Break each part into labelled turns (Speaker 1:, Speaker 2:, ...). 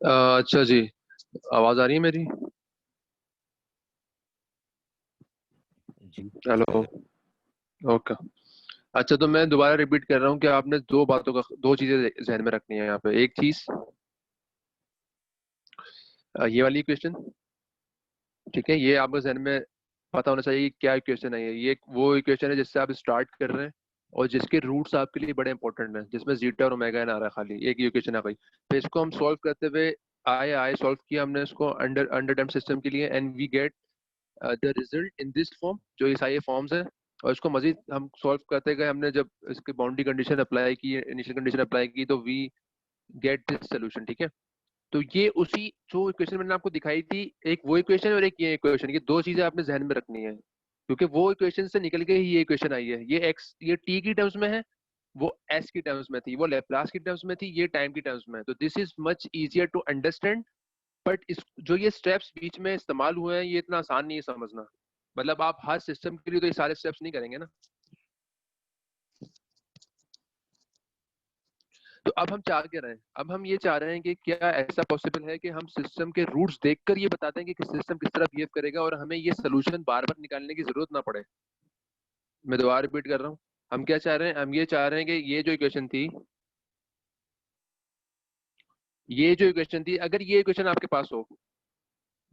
Speaker 1: अच्छा जी। आवाज आ रही है मेरी?
Speaker 2: जी।
Speaker 1: हेलो। ओके। अच्छा, तो मैं दोबारा रिपीट कर रहा हूँ कि आपने दो चीजें जहन में रखनी है यहाँ पे। एक चीज, ये वाली क्वेश्चन, ठीक है, ये आपको जहन में पता होना चाहिए कि क्या इक्वेशन है। ये वो इक्वेशन है जिससे आप स्टार्ट कर रहे हैं और जिसके रूट्स आपके लिए बड़े इंपॉर्टेंट हैं, जिसमें जीटा और ओमेगा एन आ रहा है। खाली एक इक्वेशन आ गई, तो इसको हम सॉल्व करते हुए आए आए सॉल्व किया हमने इसको अंडर अंडर डैम्प्ड सिस्टम के लिए, and we get the result in this form, जो ये सारे फॉर्म्स है। और इसको मजीद हम सॉल्व करते गए। हमने जब इसकी बाउंड्री कंडीशन अप्लाई की, इनिशियल कंडीशन अप्लाई की, तो वी गेट दिस सोल्यूशन, ठीक है। तो ये उसी जो इक्वेशन मैंने आपको दिखाई थी, एक वो इक्वेशन और एक ये इक्वेशन, ये दो चीजें आपने जहन में रखनी है, क्योंकि वो इक्वेशन से निकल के ही ये इक्वेशन आई है। ये एक्स, ये टी की टर्म्स में है, वो एस की टर्म्स में थी, वो लेप्लास की टर्म्स में थी, ये टाइम की टर्म्स में है। तो this is much easier to understand. But इस जो ये स्टेप्स बीच में इस्तेमाल हुए हैं, ये इतना आसान नहीं है समझना। मतलब आप हर सिस्टम के लिए तो ये सारे स्टेप्स नहीं करेंगे ना। तो अब हम चाह क्या रहे हैं? अब हम ये चाह रहे हैं कि क्या ऐसा पॉसिबल है कि हम सिस्टम के रूट्स देखकर ये बताते हैं कि सिस्टम किस तरह बिहेव करेगा और हमें ये सोल्यूशन बार बार निकालने की जरूरत ना पड़े। मैं दोबारा रिपीट कर रहा हूँ। हम क्या चाह रहे हैं? हम ये चाह रहे हैं कि ये जो इक्वेशन थी, ये जो इक्वेशन थी, अगर ये इक्वेशन आपके पास हो,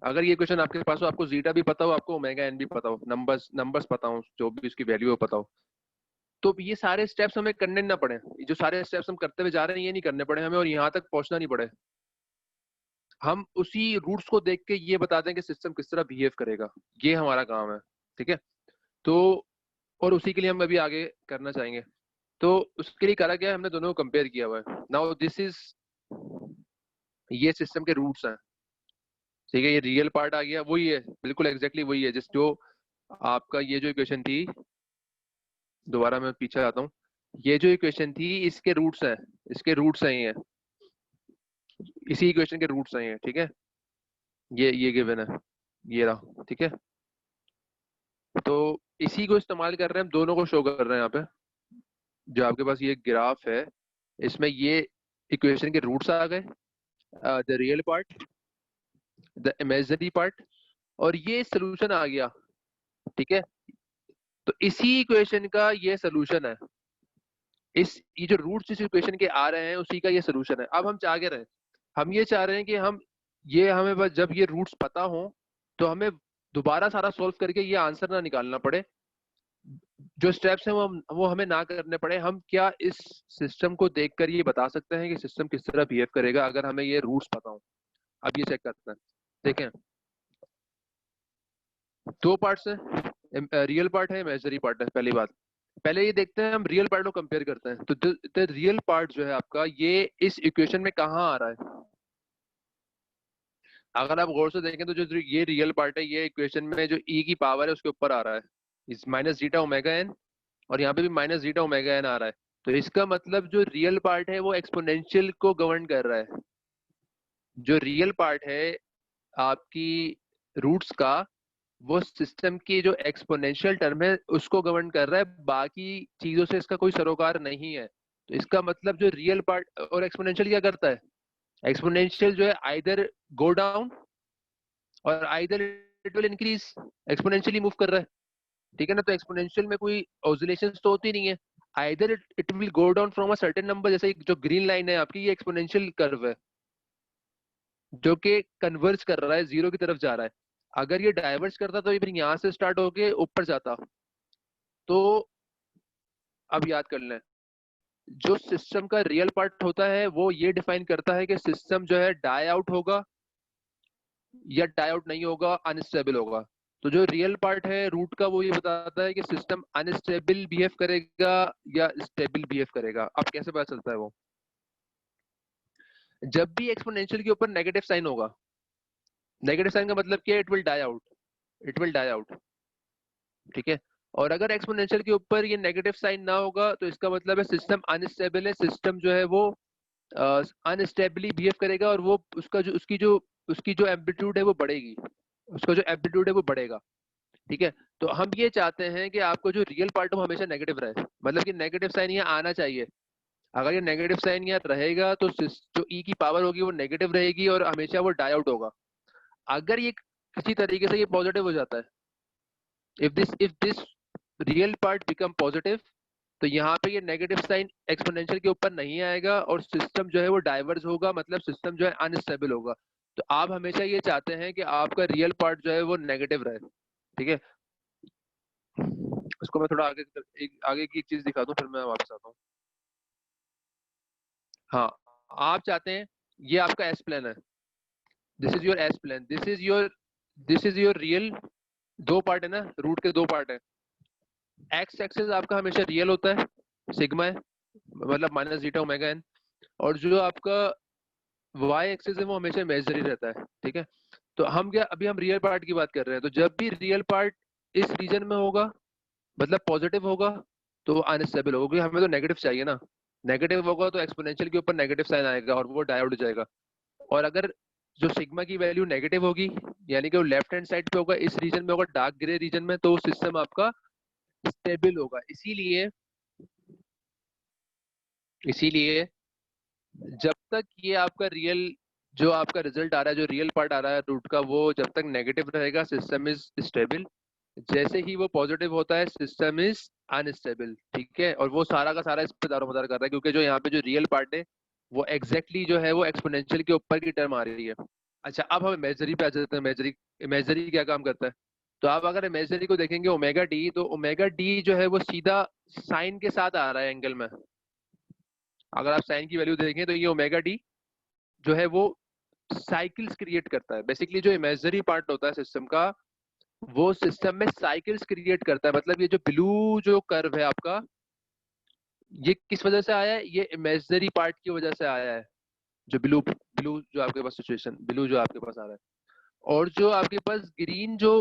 Speaker 1: अगर ये क्वेश्चन आपके पास हो, आपको जीटा भी पता हो, आपको ओमेगा एन भी पता हो, नंबर्स नंबर्स पता हो, जो भी उसकी वैल्यू हो पता हो, तो ये सारे स्टेप्स हमें करने ना पड़े। ये जो सारे स्टेप्स हम करते हुए जा रहे हैं, ये नहीं करने पड़े हमें, और यहाँ तक पहुंचना नहीं पड़े। हम उसी रूट्स को देख के ये बताते हैं कि सिस्टम किस तरह बिहेव करेगा। ये हमारा काम है, ठीक है। तो और उसी के लिए हम अभी आगे करना चाहेंगे। तो उसके लिए करा गया है, हमने दोनों को कंपेयर किया हुआ है। नाउ दिस इज, ये सिस्टम के रूट्स हैं, ठीक है। ये रियल पार्ट आ गया, वही है, बिल्कुल एग्जैक्टली वही है जिस जो आपका ये जो इक्वेशन थी। दोबारा मैं पीछे आता हूँ। ये जो इक्वेशन थी, इसके रूट्स हैं, इसके रूट्स हैं ये, इसी इक्वेशन के रूट्स हैं ये, ठीक है। ये गिवन है, ये रहा, ठीक है। तो इसी को इस्तेमाल कर रहे हैं, हम दोनों को शो कर रहे हैं यहाँ पे। जो आपके पास ये ग्राफ है, इसमें ये इक्वेशन के रूट्स आ गए, the real part, the imaginary part, और ये सोल्यूशन आ गया, ठीक है। तो इसी इक्वेशन का ये सोल्यूशन है। ये जो रूट्स इस इक्वेशन के आ रहे हैं, उसी का ये सोल्यूशन है। अब हम चाह क्या रहे हैं? हम ये चाह रहे हैं कि हमें बस जब ये रूट्स पता हो, तो हमें दोबारा सारा सोल्व करके ये आंसर ना निकालना पड़े। जो स्टेप्स हैं वो हमें ना करने पड़े। हम क्या इस सिस्टम को देखकर ये बता सकते हैं कि सिस्टम किस तरह बिहेव करेगा, अगर हमें ये रूट्स पता हो। अब ये चेक करते हैं, देखें। दो पार्ट्स हैं, रियल पार्ट है, इमेजिनरी पार्ट है। पहली बात, पहले ये देखते हैं, हम रियल पार्ट को कंपेयर करते हैं। तो द रियल पार्ट जो है आपका, ये इस इक्वेशन में कहाँ आ रहा है? अगर आप गौर से देखें तो जो ये रियल पार्ट है, ये इक्वेशन में जो ई की पावर है उसके ऊपर आ रहा है, इस माइनस जीटा ओमेगा एन, और यहाँ पे भी माइनस जीटा ओमेगा एन आ रहा है। तो इसका मतलब जो रियल पार्ट है वो एक्सपोनेंशियल को गवर्न कर रहा है। जो रियल पार्ट है आपकी रूट्स का, वो सिस्टम की जो एक्सपोनेंशियल टर्म है उसको गवर्न कर रहा है, बाकी चीजों से इसका कोई सरोकार नहीं है। तो इसका मतलब जो रियल पार्ट, और एक्सपोनेंशियल क्या करता है? एक्सपोनेंशियल जो है आइदर गो डाउन और either it will increase, exponentially move कर रहा है, ठीक है ना। तो एक्सपोनेंशियल में कोई ऑसिलेशंस तो होती नहीं है। Either it will go down from a certain number, जैसे जो ग्रीन लाइन है आपकी, ये एक्सपोनेंशियल कर्व है जो कि कन्वर्ज कर रहा है, जीरो की तरफ जा रहा है। अगर ये डाइवर्ज करता तो ये फिर यहाँ से स्टार्ट होके ऊपर जाता। तो अब याद कर लें, जो सिस्टम का रियल पार्ट होता है वो ये डिफाइन करता है कि सिस्टम जो है डाई आउट होगा या डाई आउट नहीं होगा, अनस्टेबल होगा। तो जो रियल पार्ट है रूट का, वो ये बताता है कि सिस्टम अनस्टेबल बिहेव करेगा या स्टेबल बिहेव करेगा। अब कैसे पता चलता है वो? जब भी एक्सपोनेंशियल के ऊपर नेगेटिव साइन होगा, नेगेटिव साइन का मतलब क्या है? It will die out, it will die out, ठीक है। और अगर एक्सपोनेंशियल के ऊपर ये नेगेटिव साइन ना होगा, तो इसका मतलब है सिस्टम अनस्टेबल है, सिस्टम जो है वो अनस्टेबली बिहेव करेगा, और वो उसकी जो एम्पलीट्यूड है वो बढ़ेगी, उसका जो एम्पलीट्यूड है वो बढ़ेगा, ठीक है। तो हम ये चाहते हैं कि आपको जो रियल पार्ट है वो हमेशा नेगेटिव रहे, मतलब कि नेगेटिव साइन यहाँ आना चाहिए। अगर ये नेगेटिव साइन यहाँ रहेगा तो जो ई की पावर होगी वो नेगेटिव रहेगी और हमेशा वो डाई आउट होगा। अगर ये किसी तरीके से ये पॉजिटिव हो जाता है, if this real part become positive, तो यहाँ पे ये नेगेटिव साइन एक्सपोनेंशियल के ऊपर नहीं आएगा और सिस्टम जो है वो डाइवर्ज होगा, मतलब सिस्टम जो है अनस्टेबल होगा। तो आप हमेशा ये चाहते हैं कि आपका रियल पार्ट जो है वो नेगेटिव रहे, ठीक है। इसको मैं थोड़ा आगे की एक चीज दिखा दूं, फिर मैं वापस आता हूँ। हाँ, आप चाहते हैं, ये आपका एस प्लेन है, this is your s plane, this is your real. दो पार्ट है ना, रूट के दो पार्ट है। एक्स एक्सिस आपका हमेशा रियल होता है, सिग्मा है, मतलब माइनस जीटा ओमेगा एन। और जो आपका वाई एक्सिस है वो हमेशा इमेजनरी रहता है, ठीक है। तो अभी हम रियल पार्ट की बात कर रहे हैं, तो जब भी रियल पार्ट इस रीजन में होगा, मतलब पॉजिटिव होगा, तो वो अनस्टेबल होगा, क्योंकि हमें तो नेगेटिव चाहिए ना। नेगेटिव होगा तो एक्सपोनेंशियल के ऊपर नेगेटिव साइन आएगा और वो डायोड हो जाएगा। और अगर जो सिग्मा की वैल्यू नेगेटिव होगी, यानी कि वो लेफ्ट हैंड साइड पे होगा, इस रीजन में होगा, डार्क ग्रे रीजन में, तो सिस्टम आपका स्टेबल होगा। इसीलिए इसीलिए जब तक ये आपका रियल, जो आपका रिजल्ट आ रहा है, जो रियल पार्ट आ रहा है रूट का, वो जब तक नेगेटिव रहेगा सिस्टम इज स्टेबल। जैसे ही वो पॉजिटिव होता है सिस्टम इज अनस्टेबल, ठीक है। और वो सारा का सारा इस पे दारोमदार कर रहा है, क्योंकि जो यहाँ पे जो रियल पार्ट है वो एग्जैक्टली जो है वो एक्सपोनेंशियल के ऊपर की टर्म आ रही है। अच्छा, अब हम इमेजरी पे आ जाते हैं। इमेजरी इमेजरी क्या काम करता है? तो आप अगर इमेजरी को देखेंगे ओमेगा डी, तो ओमेगा डी जो है वो सीधा साइन के साथ आ रहा है एंगल में। अगर आप साइन की वैल्यू देखें तो ये ओमेगा डी जो है वो साइकिल्स क्रिएट करता है। बेसिकली जो इमेजनरी पार्ट होता है सिस्टम का, वो सिस्टम में साइकिल्स क्रिएट करता है। मतलब ये जो ब्लू जो कर्व है आपका, ये किस वजह से आया है? ये इमेजनरी पार्ट की वजह से आया है। जो ब्लू ब्लू जो आपके पास सिचुएशन, ब्लू जो आपके पास आ रहा है, और जो आपके पास ग्रीन जो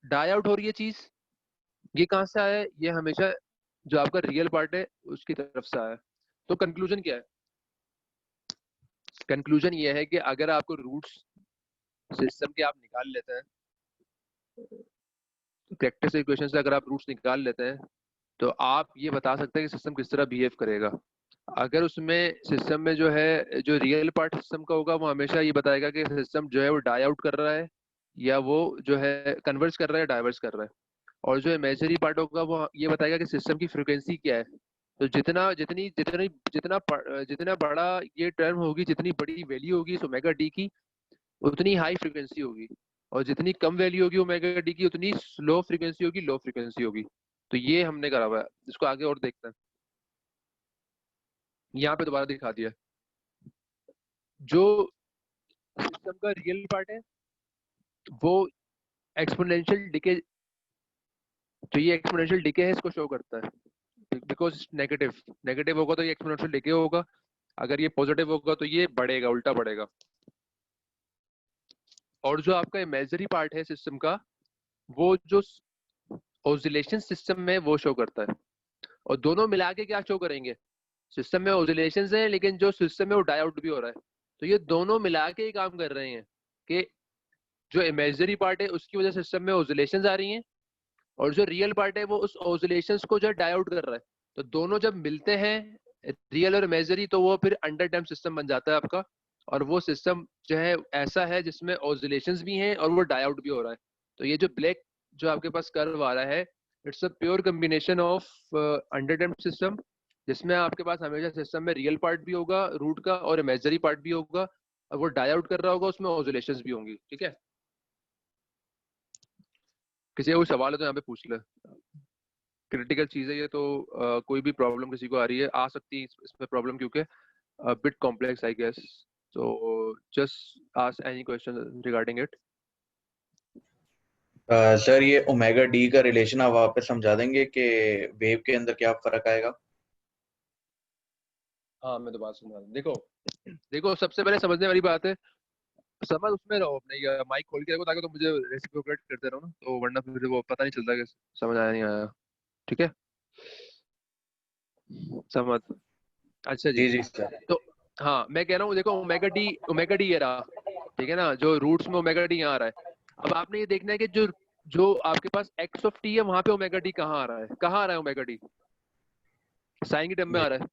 Speaker 1: डाई आउट हो रही है चीज, ये कहाँ से आया है? ये हमेशा जो आपका रियल पार्ट है उसकी तरफ से आया है। तो कंक्लूजन क्या है? कंक्लूजन ये है कि अगर आपको रूट्स सिस्टम के आप निकाल लेते हैं, प्रैक्टिस इक्वेशन से अगर आप रूट्स निकाल लेते हैं, तो आप ये बता सकते हैं कि सिस्टम किस तरह बिहेव करेगा। अगर उसमें सिस्टम में जो है, जो रियल पार्ट सिस्टम का होगा, वो हमेशा ये बताएगा कि सिस्टम जो है वो डाई आउट कर रहा है, या वो जो है कन्वर्ज कर रहा है, डाइवर्स कर रहा है। और जो इमेजनरी पार्ट होगा वो ये बताएगा कि सिस्टम की फ्रीक्वेंसी क्या है। तो जितना जितनी जितनी जितना बड़ा ये टर्म होगी, जितनी बड़ी वैल्यू होगी इस ओमेगा डी की, उतनी हाई फ्रीक्वेंसी होगी। और जितनी कम वैल्यू होगी ओमेगा डी की, उतनी स्लो फ्रीक्वेंसी होगी, लो फ्रीक्वेंसी होगी। तो ये हमने करा हुआ है। इसको आगे और देखते हैं। यहाँ पे दोबारा दिखा दिया जो सिस्टम का रियल पार्ट है, वो एक्सपोनेंशियल डिके, जो ये एक्सपोनेंशियल डिके है इसको शो करता है। बिकॉज नेगेटिव नेगेटिव होगा तो ये एक्सपोनेंशियल डिके होगा, अगर ये पॉजिटिव होगा तो ये बढ़ेगा, उल्टा बढ़ेगा। और जो आपका इमेजनरी पार्ट है सिस्टम का, वो जो ऑसिलेशन सिस्टम में वो शो करता है। और दोनों मिला के क्या शो करेंगे? सिस्टम में ऑसिलेशंस है, लेकिन जो सिस्टम में वो डाई आउट भी हो रहा है। तो ये दोनों मिला के ही काम कर रहे हैं कि जो इमेजनरी पार्ट है उसकी वजह से सिस्टम में ऑसिलेशंस आ रही हैं, और जो रियल पार्ट है वो उस ऑसिलेशंस को जो डाई आउट कर रहा है। तो दोनों जब मिलते हैं, रियल और इमेजनरी, तो वो फिर अंडर डैम्प सिस्टम बन जाता है आपका। और वो सिस्टम जो है ऐसा है जिसमें ऑसिलेशंस भी हैं और वो डाई आउट भी हो रहा है। तो ये जो ब्लैक जो आपके पास कर्व आ रहा है, it's a pure combination of under damp system, जिसमें आपके पास हमेशा सिस्टम में रियल पार्ट भी होगा रूट का, और इमेजनरी पार्ट भी होगा, और वो डाई आउट कर रहा होगा, उसमें ऑसिलेशंस भी होंगी, ठीक है। किसी का कोई सवाल है तो यहाँ पे पूछ ले। क्रिटिकल चीज है ये तो। कोई भी प्रॉब्लम किसी को आ रही है, आ सकती है इसमें प्रॉब्लम, क्योंकि बिट कॉम्प्लेक्स आई गेस। तो just ask any question regarding it.
Speaker 3: Sir, ये ओमेगा डी का रिलेशन आप वापस समझा देंगे कि वेव के अंदर क्या फर्क आएगा?
Speaker 1: हाँ, मैं तो बात समझा रहा हूँ। देखो देखो, सबसे पहले समझने वाली बात है, समझ उसमें रहो अपने, माइक खोल के रखो ताकि तो मुझे रेसिप्रोकेट करते रहो ना, तो वरना फिर वो पता नहीं चलता कि समझ आया नहीं आया, ठीक है। समझ। अच्छा जी।
Speaker 3: जी जी सर।
Speaker 1: तो हाँ, मैं कह रहा हूँ, देखो ओमेगा डी ये रहा, ठीक है ना, जो रूट्स में ओमेगा डी यहाँ आ रहा है। अब आपने ये देखना है कि जो जो आपके पास एक्स ऑफ टी है, वहां पे ओमेगा डी कहाँ आ रहा है? कहाँ आ रहा है ओमेगा डी? साइन की टर्म में आ रहा है।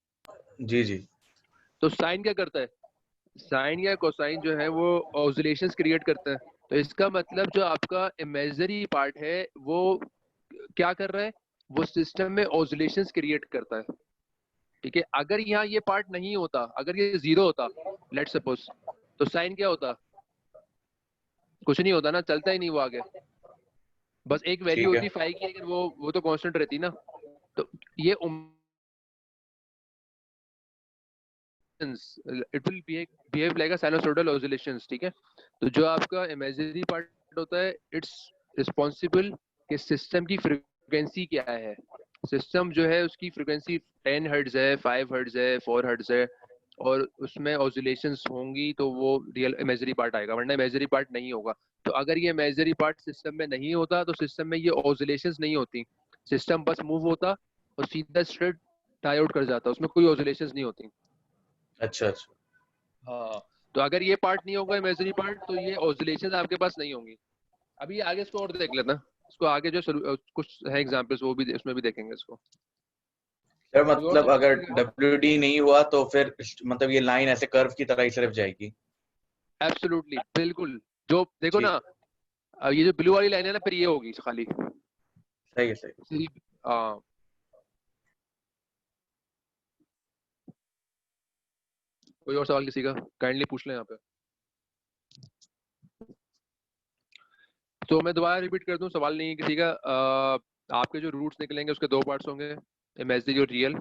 Speaker 3: जी जी।
Speaker 1: तो साइन क्या करता है, साइन या कोसाइन जो है वो ऑसिलेशंस क्रिएट करता है। तो इसका मतलब जो आपका इमेजिनरी पार्ट है वो क्या कर रहा है, वो सिस्टम में ऑसिलेशंस क्रिएट करता है। ठीक है, अगर यहाँ ये पार्ट नहीं होता, अगर ये जीरो होता लेट सपोज, तो साइन क्या होता, कुछ नहीं होता ना, चलता ही नहीं वो आगे। बस एक वैल्यू
Speaker 3: ठीक है।
Speaker 1: होती फाई की, लेकिन वो तो कांस्टेंट रहती ना। तो ये it will behave like a sinusoidal oscillations. ठीक है, तो जो आपका इमेजिनरी पार्ट होता है इट्स रिस्पॉन्सिबल कि सिस्टम की फ्रीक्वेंसी क्या है। सिस्टम जो है उसकी फ्रीक्वेंसी 10 हर्ट्ज है, 5 हर्ट्ज है, 4 हर्ट्ज है, और उसमें ऑसिलेशंस होंगी तो वो रियल इमेजिनरी पार्ट आएगा, वरना इमेजिनरी पार्ट नहीं होगा। तो अगर ये इमेजिनरी पार्ट सिस्टम में नहीं होता तो सिस्टम में ये ऑसिलेशंस नहीं होती, सिस्टम बस मूव होता और सीधा स्ट्रेट डाई आउट कर जाता, उसमें कोई ऑसिलेशंस नहीं होती।
Speaker 3: अच्छा अच्छा।
Speaker 1: हाँ, तो अगर ये पार्ट नहीं होगा इमेजिनरी पार्ट तो ये ऑसिलेशंस आपके पास नहीं होंगी। अभी आगे इसको और देख लेते हैं, इसको आगे जो कुछ है एग्जांपल्स वो भी उसमें भी देखेंगे इसको।
Speaker 3: सर
Speaker 1: कोई और
Speaker 3: मतलब
Speaker 1: समझ
Speaker 3: अगर
Speaker 1: आएगा?
Speaker 3: WD नहीं हुआ तो फिर मतलब ये लाइन ऐसे कर्व की तरह ही सिर्फ जाएगी?
Speaker 1: एब्सोल्युटली, बिल्कुल। जो देखो
Speaker 3: ठीक
Speaker 1: ना,
Speaker 3: है।
Speaker 1: ये जो ब्लू वाली लाइन है ना, फिर ये होगी खाली
Speaker 3: सही है सही है।
Speaker 1: सिर्फ। हाँ, कोई और सवाल किसी का काइंडली पूछ लें यहाँ पे। तो मैं दोबारा रिपीट कर दूं, सवाल नहीं है किसी का। आपके जो रूट्स निकलेंगे उसके दो पार्ट्स होंगे, इमेजिनरी और रियल।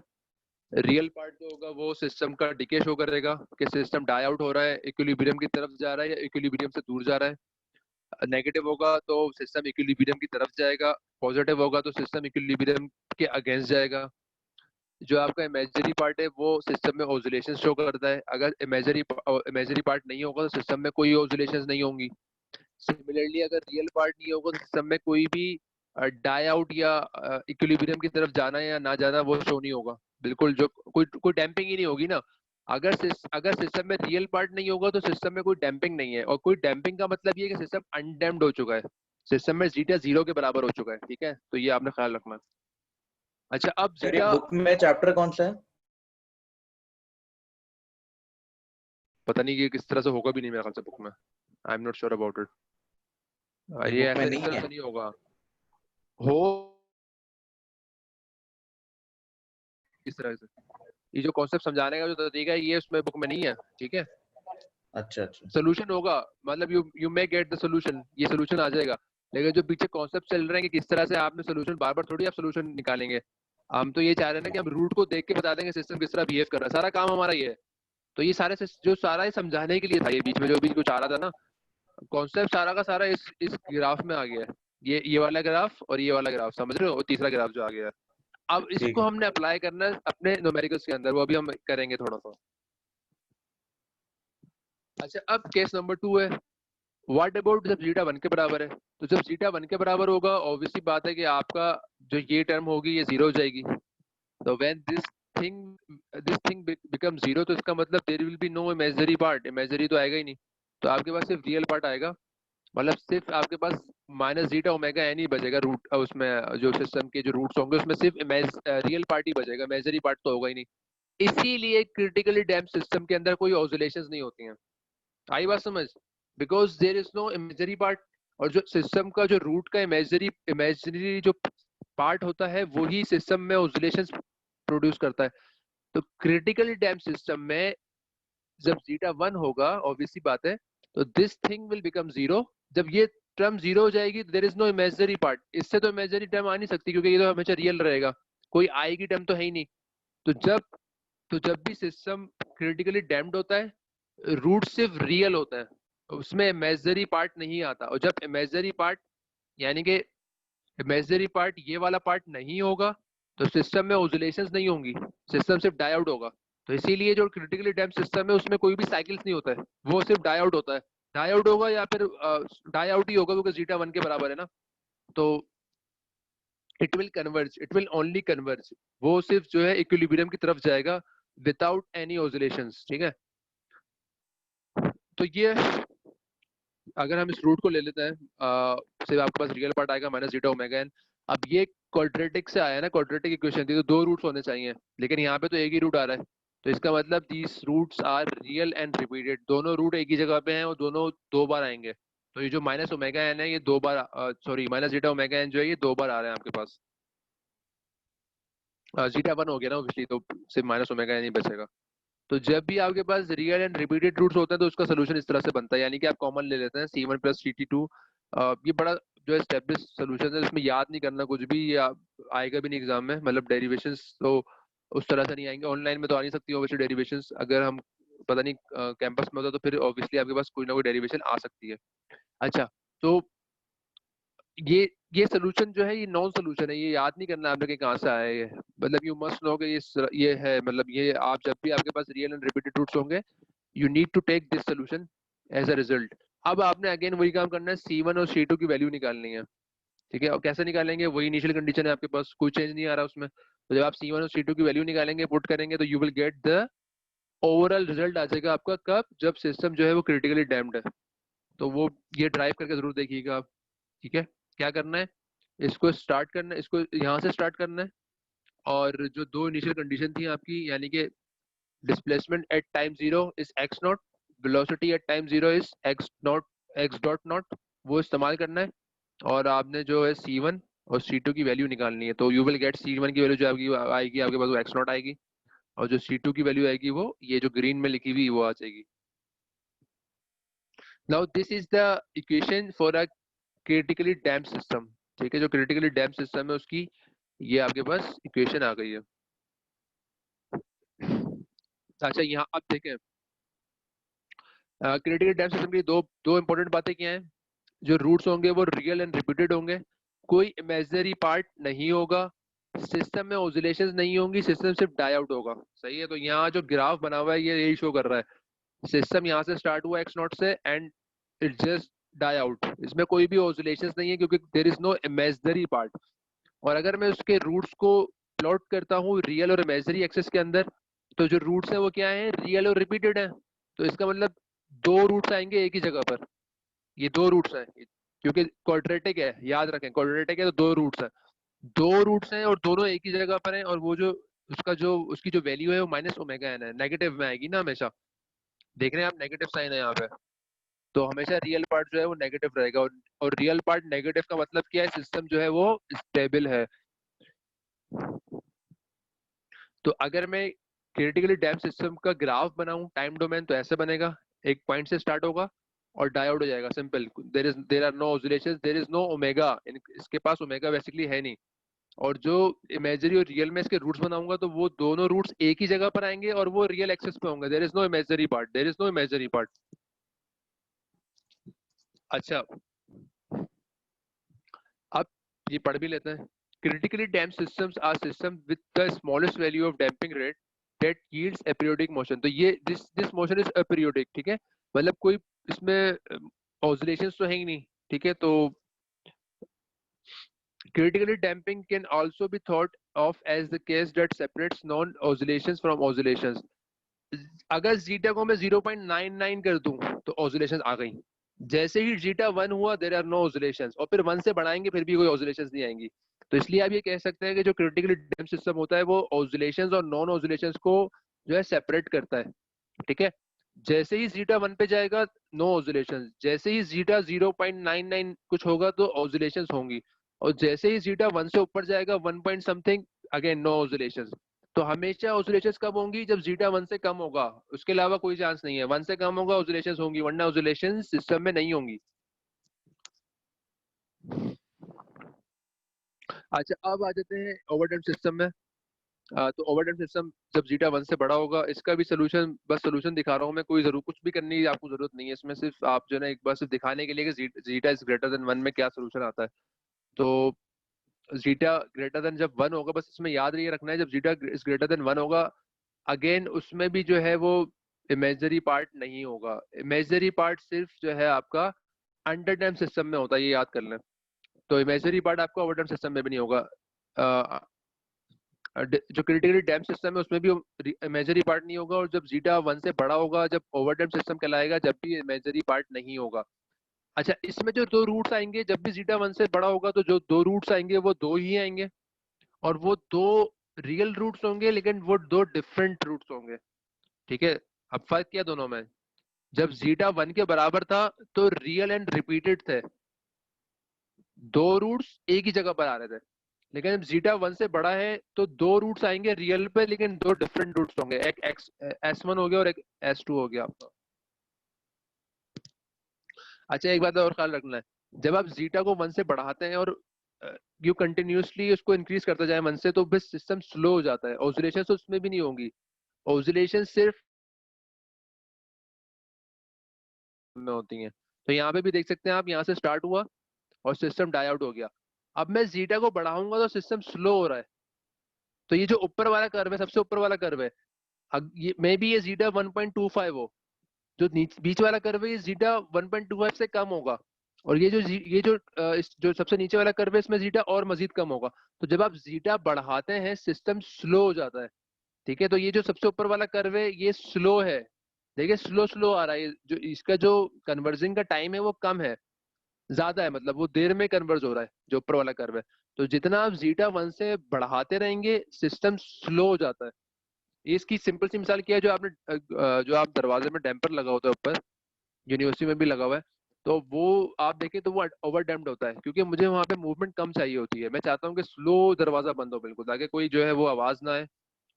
Speaker 1: रियल पार्ट जो होगा वो सिस्टम का डीके शो करेगा कि सिस्टम डाई आउट हो रहा है, इक्विलिब्रियम की तरफ जा रहा है या इक्विलिब्रियम से दूर जा रहा है। नेगेटिव होगा तो सिस्टम इक्विलिब्रियम की तरफ जाएगा, पॉजिटिव होगा तो सिस्टम इक्विलिब्रियम के अगेंस्ट जाएगा। जो आपका इमेजिनरी पार्ट है वो सिस्टम में ऑसिलेशन शो करता है, अगर इमेजिनरी पार्ट नहीं होगा तो सिस्टम में कोई ऑसिलेशंस नहीं होंगी। सिमिलरली अगर रियल पार्ट नहीं होगा तो सिस्टम में कोई भी डाई आउट या इक्विलिब्रियम की तरफ जाना या ना जाना वो शो नहीं होगा। बिल्कुल, जो कोई डैम्पिंग ही नहीं होगी ना। अगर सिस्टम में रियल पार्ट नहीं होगा तो सिस्टम में कोई डैम्पिंग नहीं है, और कोई डैम्पिंग का मतलब ये है कि सिस्टम अनडैम्प्ड हो चुका है, सिस्टम में जीटा जीरो के बराबर हो चुका है। ठीक है, तो ये आपने ख्याल रखना। अच्छा, अब
Speaker 3: सर ये
Speaker 1: जीटा
Speaker 3: बुक में चैप्टर कौन सा है?
Speaker 1: पता नहीं कि किस तरह से होगा भी नहीं मेरे ख्याल से बुक में, आई am not sure about it.
Speaker 3: ये
Speaker 1: ये
Speaker 3: बुक में
Speaker 1: ऐसे इस
Speaker 3: नहीं
Speaker 1: तरह
Speaker 3: है?
Speaker 1: से नहीं होगा, हो इस तरह से। ये जो कॉन्सेप्ट समझाने का जो तरीका है ये उसमें बुक में नहीं है। ठीक है,
Speaker 3: अच्छा अच्छा।
Speaker 1: सोल्यूशन होगा, मतलब you may get the solution, ये सोल्यूशन आ जाएगा। लेकिन जो पीछे कॉन्सेप्ट चल रहे हैं कि किस तरह से आपने सोल्यूशन, बार बार थोड़ी आप सोल्यूशन निकालेंगे। हम तो ये चाह रहे हैं ना कि हम रूट को देख के बता देंगे सिस्टम किस तरह बिहेव कर रहा है, सारा काम हमारा ये है। तो ये सारे जो सारा ये समझाने के लिए था, ये बीच में जो भी कुछ आ रहा था ना, कॉन्सेप्ट सारा का सारा इस ग्राफ में आ गया है। ये वाला ग्राफ और ये वाला ग्राफ समझ रहे हो, और तीसरा ग्राफ जो आ गया है। अब
Speaker 3: ठीक
Speaker 1: इसको
Speaker 3: है।
Speaker 1: हमने अप्लाई करना है अपने न्यूमेरिकल्स के अंदर, वो अभी हम करेंगे थोड़ा सा। अच्छा, अब केस नंबर 2 है, व्हाट अबाउट जब जीटा 1 के बराबर है। तो जब जीटा 1 के बराबर होगा ऑब्वियसली बात है कि आपका जो ये टर्म होगी ये जीरो हो जाएगी। तो when this thing become zero, तो इसका मतलब there will be no imaginary part, imaginary तो आएगा ही नहीं। तो आपके पास सिर्फ रियल पार्ट आएगा, मतलब सिर्फ आपके पास माइनस जीटा ओमेगा एन ही बचेगा रूट, उसमें जो सिस्टम के जो रूट्स होंगे उसमें सिर्फ रियल पार्ट ही बचेगा, इमेजिनरी पार्ट तो होगा ही नहीं। इसीलिए क्रिटिकली डैम्प सिस्टम के अंदर कोई ऑसिलेशंस नहीं होती हैं। आई बात समझ, because there is no imaginary part. और जो सिस्टम का जो रूट का इमेजिनरी जो पार्ट होता है वही सिस्टम में ऑसिलेशंस प्रोड्यूस करता है। तो क्रिटिकली डैम्प सिस्टम में जब जीटा 1 होगा ऑब्वियसली बात है, तो this thing will become zero. जब ये टर्म जीरो हो जाएगी there is no imaginary part, इससे तो इमेजिनरी टर्म आ नहीं सकती क्योंकि ये तो हमेशा रियल रहेगा, कोई आएगी टर्म तो है ही नहीं। तो जब भी सिस्टम क्रिटिकली डैम्प्ड होता है रूट सिर्फ रियल होता है, उसमें इमेजिनरी पार्ट नहीं आता। और जब इमेजिनरी पार्ट यानी कि इमेजिनरी पार्ट ये वाला पार्ट नहीं होगा तो सिस्टम में ऑसिलेशंस नहीं होंगी, सिस्टम सिर्फ डाई आउट होगा। तो इसीलिए जो क्रिटिकली डैम्प्ड सिस्टम है उसमें कोई भी साइकिल्स नहीं होता है, वो सिर्फ डाई आउट होता है। डाई आउट होगा या फिर डाई आउट ही होगा क्योंकि जीटा 1 के बराबर है ना। तो इट विल ओनली कन्वर्ज, वो सिर्फ जो है इक्विलिब्रियम की तरफ जाएगा विदाउट एनी ऑसिलेशंस। ठीक है, तो ये अगर हम इस रूट को ले लेते हैं, सिर्फ आपके पास रियल पार्ट आएगा माइनस जीटा ओमेगा एन। अब ये क्वाड्रेटिक से आया ना, क्वाड्रेटिक इक्वेशन थी तो दो रूट्स होने चाहिए, लेकिन यहाँ पे तो एक ही रूट आ रहा है। तो इसका मतलब these roots are real and repeated, दोनों रूट एक ही जगह पे हैं और दोनों 2 बार आएंगे। तो ये जो माइनस ओमेगा एन है ये 2 बार, sorry minus zeta omega n जो है ये 2 बार आ रहे हैं आपके पास। जीटा 1 हो गया ना ऑब्वियसली, तो सिर्फ माइनस ओमेगा एन ही बचेगा। तो जब भी आपके पास रियल एंड रिपीटेड रूट्स होते हैं तो उसका सोल्यूशन इस तरह से बनता है, यानी कि आप कॉमन ले लेते हैं C1 प्लस CT2। ये बड़ा जो एस्टेब्लिश सोल्यूशन है, इसमें याद नहीं करना कुछ भी, ये आएगा भी नहीं एग्जाम में, मतलब डेरिवेशंस तो उस तरह से नहीं आएंगे, ऑनलाइन में तो आ नहीं सकती ऑब्वियसली डेरिवेशंस, अगर हम पता नहीं कैंपस में होता तो फिर ऑब्वियसली आपके पास कोई ना कोई डेरिवेशन आ सकती है। अच्छा, तो ये सोल्यूशन जो है ये नॉन सोल्यूशन है, ये याद नहीं करना आपने कि कहाँ से आया है ये, मतलब यू मस्ट नो कि ये है, मतलब ये आप जब भी आपके पास रियल एंड रिपीटेड रूट्स होंगे you need to take this solution as a result. अब आपने अगेन वही काम करना है, C1 और C2 की वैल्यू निकालनी है, ठीक है। और कैसे निकालेंगे, वही इनिशियल कंडीशन है आपके पास, कोई चेंज नहीं आ रहा उसमें। तो जब आप C1 और C2 की वैल्यू निकालेंगे, पुट करेंगे, तो you will get the overall result आ जाएगा आपका, कब, जब सिस्टम जो है वो क्रिटिकली डैम्प्ड है। तो वो ये ड्राइव करके जरूर देखिएगा आप, ठीक है। क्या करना है, इसको स्टार्ट करना है, इसको यहाँ से स्टार्ट करना है, और जो दो इनिशियल कंडीशन थी आपकी, यानी कि displacement at time 0 is x0, velocity at time 0 is x.0, वो इस्तेमाल करना है। और आपने जो है C1 और C2 की वैल्यू निकालनी है, तो यू विल गेट C1 की वैल्यू जो आपकी आएगी आपके पास वो x0 आएगी, और जो C2 की वैल्यू आएगी वो ये जो ग्रीन में लिखी हुई वो आ जाएगी। Now this is the equation for a critically damped system, ठीक है। जो क्रिटिकली डैम्प्ड सिस्टम है उसकी ये आपके पास इक्वेशन आ गई है। अच्छा, यहाँ अब देखें क्रिटिकली डैम्प्ड सिस्टम की दो इंपॉर्टेंट बातें क्या हैं। जो रूट्स होंगे वो रियल एंड रिपीटेड होंगे, कोई इमेजिनरी पार्ट नहीं होगा, सिस्टम में ऑसिलेशंस नहीं होंगी, सिस्टम सिर्फ डाई आउट होगा, सही है। तो यहाँ जो ग्राफ बना हुआ है ये यही शो कर रहा है, सिस्टम यहाँ से स्टार्ट हुआ x0 से and it just die out, इसमें कोई भी ऑसिलेशंस नहीं है क्योंकि there is no imaginary part. और अगर मैं उसके रूट्स को प्लॉट करता हूँ रियल और इमेजिनरी एक्सेस के अंदर, तो जो रूट्स है वो क्या है, रियल और रिपीटेड है। तो इसका मतलब दो रूट्स आएंगे एक ही जगह पर, ये दो रूट्स हैं क्योंकि क्वाड्रेटिक है, याद रखें क्वाड्रेटिक है तो दो रूट्स हैं, दो रूट्स हैं और दोनों एक ही जगह पर हैं, और वो जो उसकी जो वैल्यू है वो माइनस ओमेगा एन है, नेगेटिव में आएगी ना हमेशा, देख रहे हैं आप नेगेटिव साइन है यहाँ पे, तो हमेशा रियल पार्ट जो है वो नेगेटिव रहेगा, और रियल पार्ट नेगेटिव का मतलब क्या है, सिस्टम जो है वो स्टेबल है। तो अगर मैं क्रिटिकली डैम्प सिस्टम का ग्राफ बनाऊं टाइम डोमेन, तो ऐसे बनेगा, एक पॉइंट से स्टार्ट होगा और डायोड हो जाएगा, simple, there are no oscillations, there is no omega, इसके पास ओमेगा बेसिकली है नहीं। और जो इमेजरी और रियल में इसके रूट्स बनाऊंगा तो वो दोनों रूट्स एक ही जगह पर आएंगे और वो रियल एक्सेस पे होंगे, there is no imagery part, there is no imagery part. अच्छा, अब ये पढ़ भी लेते हैं। Critically damped systems are system with the smallest value of damping rate that yields aperiodic motion. तो ये दिस मोशन इज अपीरियोडिक, ठीक है, मतलब कोई इसमें ऑसिलेशंस तो है ही नहीं, ठीक है। तो critically damping can also be thought of as the case that separates non-oscillations from oscillations. अगर जीटा को मैं 0.99 कर दूं तो ऑसिलेशंस आ गई, जैसे ही जीटा 1 हुआ देयर आर नो ऑसिलेशंस, और फिर 1 से बढ़ाएंगे फिर भी कोई ऑसिलेशंस नहीं आएंगी। तो इसलिए आप ये कह सकते हैं कि जो क्रिटिकली डैम्प्ड सिस्टम होता है वो ऑसिलेशंस और नॉन ऑसिलेशंस को जो है सेपरेट करता है, ठीक है। जैसे ही जीटा 1 पे जाएगा नो ऑसिलेशंस, जैसे ही जीटा 0.99 कुछ होगा तो ऑसिलेशंस होंगी, और जैसे ही जीटा 1 से ऊपर जाएगा 1 point something, again no oscillations. तो हमेशा ऑसिलेशंस कब होंगी, जब जीटा 1 से कम होगा, उसके अलावा कोई चांस नहीं है, 1 से कम होगा ऑसिलेशंस होंगी, वरना ऑसिलेशंस सिस्टम में नहीं होंगी। अच्छा, अब आ जाते हैं ओवरडैम्प्ड सिस्टम में। तो ओवरडैम्प्ड सिस्टम जब जीटा 1 से बड़ा होगा, इसका भी सोल्यूशन, बस सोल्यूशन दिखा रहा हूँ मैं, कोई जरूर कुछ भी करने की आपको जरूरत नहीं है इसमें, सिर्फ आप जो है ना एक बार सिर्फ दिखाने के लिए कि जीटा इज ग्रेटर देन 1 में क्या सोल्यूशन आता है। तो जीटा ग्रेटर देन जब 1 होगा, बस इसमें याद ये रखना है, जब जीटा इज ग्रेटर देन 1 होगा, अगेन उसमें भी जो है वो इमेजरी पार्ट नहीं होगा, इमेजरी पार्ट सिर्फ जो है आपका अंडर डैम्प सिस्टम में होता है, ये याद कर लें। तो इमेजरी पार्ट आपका ओवरडैम्प सिस्टम में भी नहीं होगा। जो क्रिटिकली डैम्प सिस्टम है उसमें भी इमेजरी पार्ट नहीं होगा, और जब जीटा 1 से बड़ा होगा, जब ओवरडैम्प सिस्टम कहलाएगा, जब भी इमेजरी पार्ट नहीं होगा। अच्छा, इसमें जो दो रूट्स आएंगे जब भी जीटा 1 से बड़ा होगा, तो जो दो रूट्स आएंगे वो दो ही आएंगे, और वो दो रियल रूट्स होंगे, लेकिन वो दो डिफरेंट रूट्स होंगे। ठीक है, अब फर्क क्या दोनों में, जब जीटा 1 के बराबर था तो रियल एंड रिपीटेड थे, दो रूट्स एक ही जगह पर आ रहे थे। लेकिन जब जीटा 1 से बड़ा है तो दो रूट्स आएंगे रियल पे, लेकिन दो डिफरेंट रूट्स होंगे, एक एक्स S1 हो गया और एक S2 हो गया आपका। अच्छा एक बात और ख्याल रखना है, जब आप जीटा को 1 से बढ़ाते हैं और यू कंटिन्यूसली उसको इंक्रीज करते जाए 1 से, तो बस सिस्टम स्लो हो जाता है, ऑसिलेशन तो उसमें भी नहीं होंगी, ऑसिलेशन सिर्फ में होती हैं। तो यहाँ पे भी देख सकते हैं आप, यहाँ से स्टार्ट हुआ और सिस्टम डाई आउट हो गया। अब मैं जीटा को बढ़ाऊंगा तो सिस्टम स्लो हो रहा है, तो ये जो ऊपर वाला कर्व है, सबसे ऊपर वाला कर्व है, ये मे बी ये जीटा 1.25 हो, जो बीच वाला कर्व है ये जीटा 1.25 से कम होगा, और जो सबसे नीचे वाला कर्व है इसमें जीटा और मजीद कम होगा। तो जब आप जीटा बढ़ाते हैं सिस्टम स्लो हो जाता है, ठीक है। तो ये जो सबसे ऊपर वाला कर्व है ये स्लो है, देखिए स्लो स्लो आ रहा है, जो इसका जो कन्वर्जिंग का टाइम है वो कम है, ज्यादा है, मतलब वो देर में कन्वर्ज हो रहा है जो ऊपर वाला कर्व है। तो जितना आप जीटा 1 से बढ़ाते रहेंगे सिस्टम स्लो हो जाता है। इसकी सिंपल सी मिसाल क्या है, जो आप दरवाजे में डैम्पर लगा होता है ऊपर, यूनिवर्सिटी में भी लगा हुआ है, तो वो आप देखें तो वो ओवर डैम्प्ड होता है, क्योंकि मुझे वहां पे मूवमेंट कम चाहिए होती है, मैं चाहता हूँ कि स्लो दरवाजा बंद हो बिल्कुल, ताकि कोई जो है वो आवाज ना आए,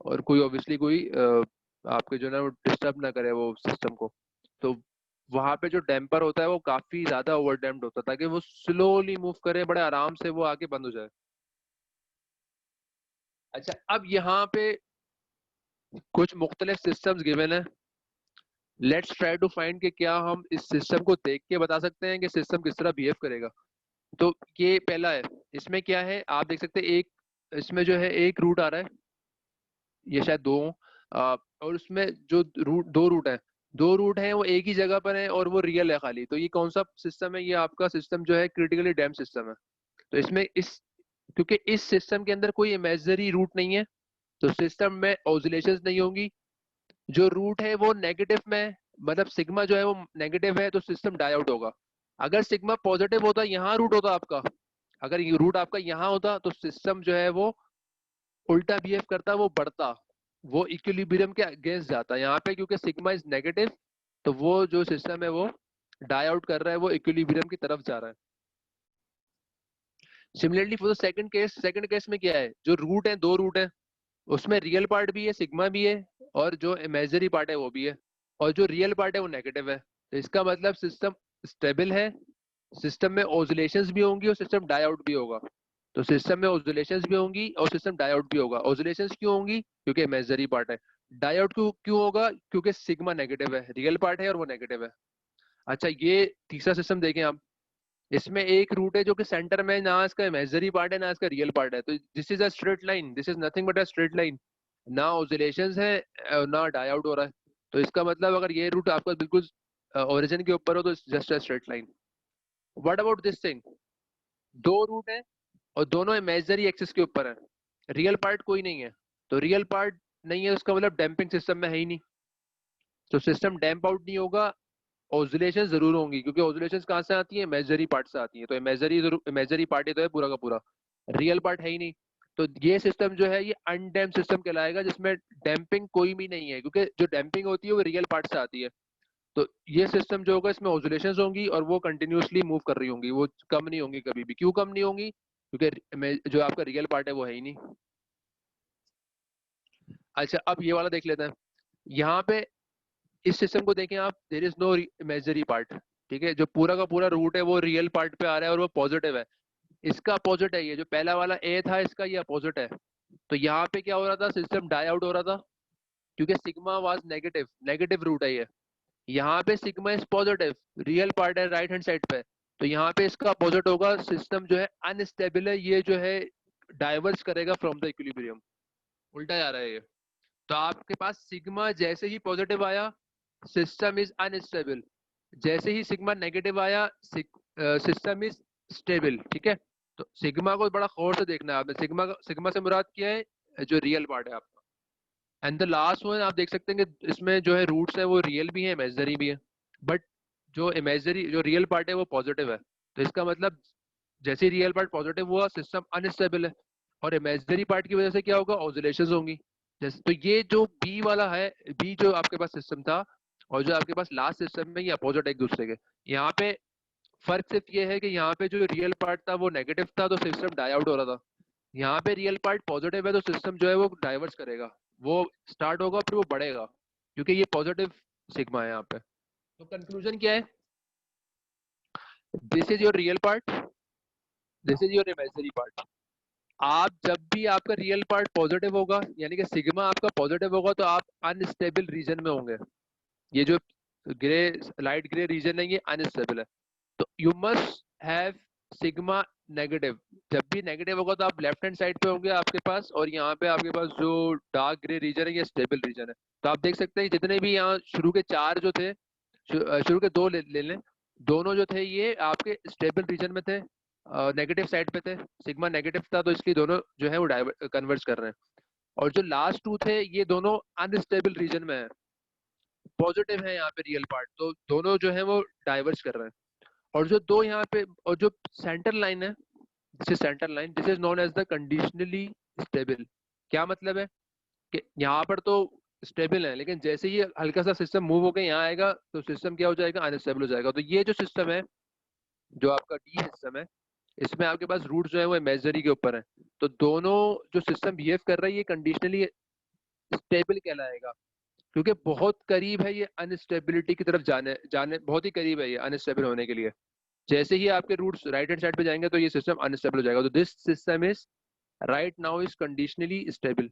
Speaker 1: और कोई ऑब्वियसली कोई आपके जो है ना वो डिस्टर्ब ना करे वो सिस्टम को। तो वहां पे जो डैम्पर होता है वो काफी ज्यादा ओवर डैम्प्ड होता है, ताकि वो स्लोली मूव करे, बड़े आराम से वो आके बंद हो जाए। अच्छा अब यहाँ पे कुछ मुख्तलिफ सिस्टम्स गिवन है, लेट्स ट्राई टू फाइंड कि क्या हम इस सिस्टम को देख के बता सकते हैं कि सिस्टम किस तरह बिहेव करेगा। तो ये पहला है, इसमें क्या है आप देख सकते हैं, एक इसमें जो है एक रूट आ रहा है, ये शायद दो और उसमें जो दो रूट है, दो रूट है वो एक ही जगह पर है और वो रियल है खाली। तो ये कौन सा सिस्टम है, ये आपका सिस्टम जो है क्रिटिकली डैम सिस्टम है। तो इसमें क्योंकि इस सिस्टम के अंदर कोई इमेजिनरी रूट नहीं है, तो सिस्टम में ऑसिलेशंस नहीं होंगी, जो रूट है वो नेगेटिव में है, मतलब सिग्मा जो है वो नेगेटिव है, तो सिस्टम डाई आउट होगा। अगर सिग्मा पॉजिटिव होता, यहाँ रूट होता आपका, अगर ये रूट आपका यहाँ होता तो सिस्टम जो है वो उल्टा बिहेव करता, वो बढ़ता, वो इक्विलिब्रियम के अगेंस्ट जाता। यहाँ पे क्योंकि सिग्मा इज नेगेटिव, तो वो जो सिस्टम है वो डाई आउट कर रहा है, वो इक्विलिब्रियम की तरफ जा रहा है। Similarly for the second case में क्या है, जो रूट है दो रूट है, उसमें रियल पार्ट भी है, सिग्मा भी है, और जो इमेजिनरी पार्ट है वो भी है, और जो रियल पार्ट है वो नेगेटिव है। तो इसका मतलब सिस्टम स्टेबल है, सिस्टम में ऑसिलेशंस भी होंगी और सिस्टम डाई आउट भी होगा। तो सिस्टम में ऑसिलेशंस भी होंगी और सिस्टम डाई आउट भी होगा। ऑसिलेशंस क्यों होंगी, क्योंकि इमेजिनरी पार्ट है। डाई आउट क्यों होगा, क्योंकि सिग्मा नेगेटिव है, रियल पार्ट है और वो नेगेटिव है। अच्छा ये तीसरा सिस्टम देखें आप, इसमें एक रूट है जो कि सेंटर में, ना इसका इमेजिनरी पार्ट है ना इसका रियल पार्ट है, तो this is a straight line, this is nothing but a straight line, ना ऑसिलेशंस है ना डाई आउट हो रहा है। तो इसका मतलब अगर ये रूट आपका बिल्कुल ओरिजिन के ऊपर हो तो just a straight line. What about this thing, दो रूट है और दोनों इमेजिनरी एक्सिस के ऊपर है, रियल पार्ट कोई नहीं है, तो रियल पार्ट नहीं है उसका मतलब डैम्पिंग सिस्टम में है ही नहीं, तो सिस्टम डैम्प आउट नहीं होगा। ऑसिलेशन जरूर होंगी, क्योंकि ऑसिलेशन कहाँ से आती है, इमेजिनरी पार्ट से आती है, तो इमेजिनरी पार्ट ही तो है पूरा का पूरा, रियल पार्ट है ही नहीं। तो ये सिस्टम जो है ये अनडैम्प सिस्टम कहलाएगा, जिसमें डैम्पिंग कोई भी नहीं है, क्योंकि जो डैम्पिंग होती है वो रियल पार्ट से आती है। तो ये सिस्टम जो होगा इसमें ऑसिलेशंस होंगी और वो कंटिन्यूसली मूव कर रही होंगी, वो कम नहीं होंगी कभी भी। क्यों कम नहीं होंगी, क्योंकि जो आपका रियल पार्ट है वो है ही नहीं। अच्छा अब ये वाला देख लेते हैं, यहाँ पे इस सिस्टम को देखें आप, there is no imaginary part, ठीक है, जो पूरा का पूरा रूट है वो रियल पार्ट पे आ रहा है और वो पॉजिटिव है, इसका अपोजिट है, ये जो पहला वाला ए था इसका ये अपोजिट है। तो यहाँ पे क्या हो रहा था, सिस्टम डाई आउट हो रहा था, क्योंकि sigma was negative, negative root है ये। यहाँ पे sigma is positive, real part है राइट हैंड साइड पे, तो यहाँ पे इसका अपोजिट होगा, सिस्टम जो है अनस्टेबल है, ये जो है डाइवर्स करेगा फ्रॉम द इक्विलिब्रियम, उल्टा जा रहा है ये। तो आपके पास सिग्मा जैसे ही पॉजिटिव आया सिस्टम इज अनस्टेबल, जैसे ही सिग्मा नेगेटिव आया सिस्टम इज स्टेबल, ठीक है। तो सिग्मा को बड़ा गौर से देखना है आपने, सिग्मा से मुराद क्या है, जो रियल पार्ट है आपका। एंड द लास्ट वन आप देख सकते हैं कि इसमें जो है रूट्स है वो रियल भी है इमेजिनरी भी है, बट जो इमेजिनरी जो रियल पार्ट है वो पॉजिटिव है। तो इसका मतलब जैसे रियल पार्ट पॉजिटिव हुआ सिस्टम अनस्टेबल है, और इमेजिनरी पार्ट की वजह से क्या होगा, ऑसिलेशंस होंगी। जैसे तो ये जो बी वाला है, बी जो आपके पास सिस्टम था और जो आपके पास लास्ट सिस्टम में, ये अपोजिट एक दूसरे के। यहाँ पे फर्क सिर्फ ये है कि यहाँ पे जो रियल पार्ट था वो नेगेटिव था तो सिस्टम डाई आउट हो रहा था। यहाँ पे रियल पार्ट पॉजिटिव है तो सिस्टम जो है वो डाइवर्स करेगा, वो स्टार्ट होगा फिर वो बढ़ेगा, क्योंकि ये पॉजिटिव सिग्मा है यहाँ पे। तो कंक्लूजन क्या है? This is your real part, this is your imaginary part. आप जब भी आपका रियल पार्ट पॉजिटिव होगा, यानी कि सिग्मा आपका पॉजिटिव होगा, तो आप अनस्टेबल रीजन में होंगे। ये जो ग्रे, लाइट ग्रे रीजन है, ये अनस्टेबल है। तो you must have sigma negative. जब भी नेगेटिव होगा तो आप लेफ्ट हैंड साइड पे होंगे आपके पास, और यहाँ पे आपके पास जो डार्क ग्रे रीजन है ये स्टेबल रीजन है। तो आप देख सकते हैं जितने भी यहाँ शुरू के 4 जो थे, शुरू के 2 ले लें, दोनों जो थे ये आपके स्टेबल रीजन में थे, नेगेटिव साइड पे थे। सिग्मा नेगेटिव था तो इसलिए दोनों जो है वो कन्वर्ज कर रहे हैं। और जो लास्ट 2 थे ये दोनों अनस्टेबल रीजन में है, पॉजिटिव है यहाँ पे रियल पार्ट, तो दोनों जो है वो डाइवर्ज कर रहे हैं। और जो 2 यहाँ पे, और जो सेंटर लाइन है, this is centre line, this is known as the conditionally stable. क्या मतलब है कि यहाँ पर तो स्टेबल है, लेकिन जैसे ही हल्का सा सिस्टम मूव होकर यहाँ आएगा तो सिस्टम क्या हो जाएगा? अनस्टेबल हो जाएगा। तो ये जो सिस्टम है, जो आपका डी सिस्टम है, इसमें आपके पास रूट जो है वो इमेजिनरी के ऊपर है। तो दोनों जो सिस्टम बिहेव कर रहा है ये कंडीशनली स्टेबल कहलाएगा, क्योंकि बहुत करीब है ये अनस्टेबिलिटी की तरफ जाने जाने बहुत ही करीब है ये अनस्टेबल होने के लिए। जैसे ही आपके रूट्स राइट हैंड साइड पे जाएंगे तो ये सिस्टम अनस्टेबल हो जाएगा। तो this system is right now is conditionally stable.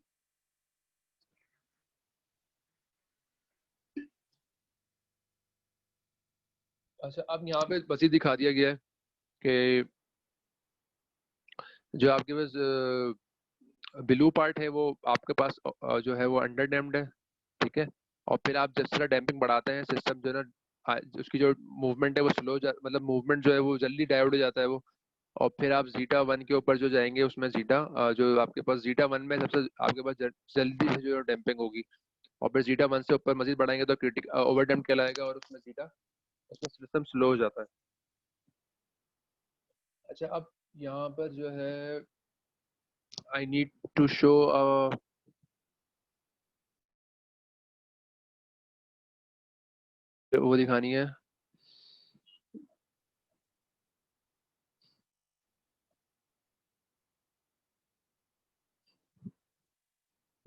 Speaker 1: अच्छा, अब यहाँ पे बस ही दिखा दिया गया है कि जो आपके पास ब्लू पार्ट है वो आपके पास जो है वो अंडर डैम्ड है, ठीक है। और फिर आप जिस तरह डैम्पिंग बढ़ाते हैं सिस्टम जो है ना, उसकी जो मूवमेंट है वो स्लो, मतलब मूवमेंट जो है वो जल्दी डायोड हो जाता है वो। और फिर आप जीटा 1 के ऊपर जो जाएंगे उसमें जीटा जो आपके पास जीटा 1 में सबसे आपके पास जल्दी से जो डैम्पिंग होगी। और फिर जीटा 1 से ऊपर मजीद बढ़ाएंगे तो क्रिटिक ओवर डैम्प कहलाएगा, और उसमें जीटा, उसमें सिस्टम स्लो हो जाता है। अच्छा, अब यहाँ पर जो है आई नीड टू शो वो दिखानी है।